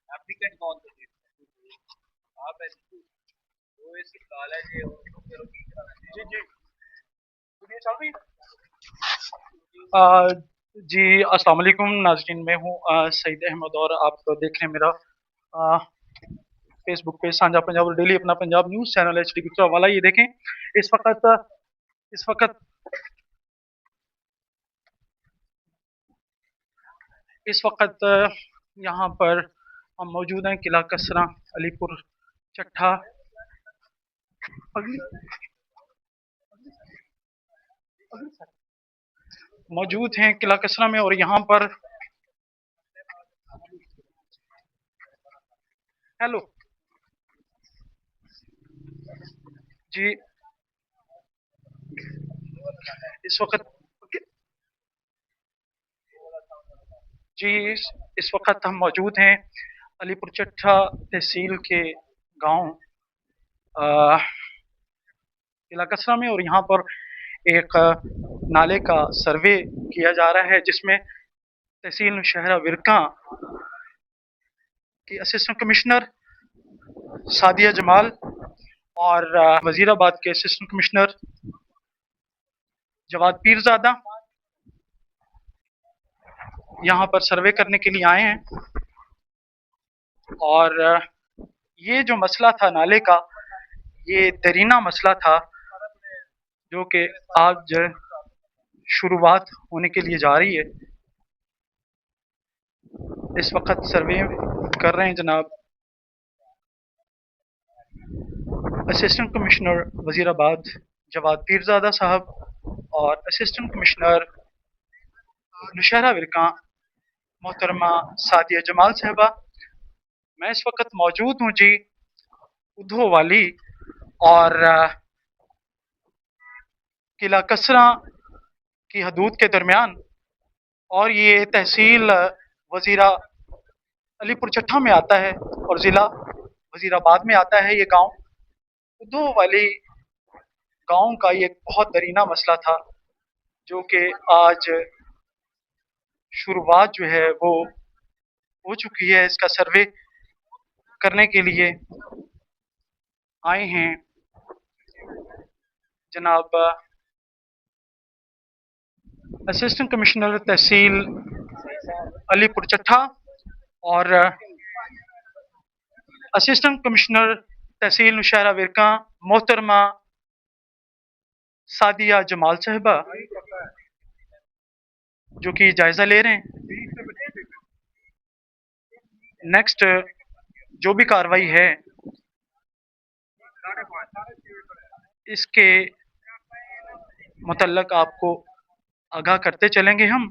Applicant कौन थे जी? आप ऐसे वो ऐसी कॉलेज है और जी जी सुनिए चल रही है। जी अस्सलाम वालेकुम नाज़रीन, मैं हूँ सईद अहमद और आप देख रहे हैं मेरा फेसबुक पे साझा पंजाब और डेली अपना Punjab news channel H D गुजरा वाला। ये देखें इस वक्त इस वक्त इस वक्त यहाँ पर हम मौजूद हैं किला कसरा अलीपुर चट्ठा अगली मौजूद हैं किला कसरा में। और यहाँ पर हेलो जी, इस वक्त जी इस वक्त हम मौजूद हैं अलीपुर चट्ठा तहसील के गांव किला कसरा में। और यहाँ पर एक नाले का सर्वे किया जा रहा है जिसमें तहसील शहरा विरका की असिस्टेंट कमिश्नर सादिया जमाल और वजीराबाद के असिस्टेंट कमिश्नर जवाद पीरजादा यहाँ पर सर्वे करने के लिए आए हैं। और ये जो मसला था नाले का, ये दरीना मसला था जो कि आज शुरुआत होने के लिए जा रही है। इस वक्त सर्वे कर रहे हैं जनाब असिस्टेंट कमिश्नर वजीराबाद जवाद पीरजादा साहब और असिस्टेंट कमिश्नर नौशहरा विरका मोहतरमा सादिया जमाल साहबा। मैं इस वक्त मौजूद हूँ जी उधो वाली और किला कसरा की हदूद के दरमियान। और ये तहसील वजीरा अलीपुर चट्ठा में आता है और ज़िला वजीराबाद में आता है। ये गांव उधो वाली गांव का ये बहुत दरीना मसला था जो कि आज शुरुआत जो है वो हो चुकी है। इसका सर्वे करने के लिए आए हैं जनाब असिस्टेंट कमिश्नर तहसील अलीपुर चट्ठा और असिस्टेंट कमिश्नर तहसील नौशहरा विरका मोहतरमा सादिया जमाल साहिबा, जो कि जायज़ा ले रहे हैं। नेक्स्ट जो भी कार्रवाई है इसके मुतल्लक आपको आगाह करते चलेंगे हम।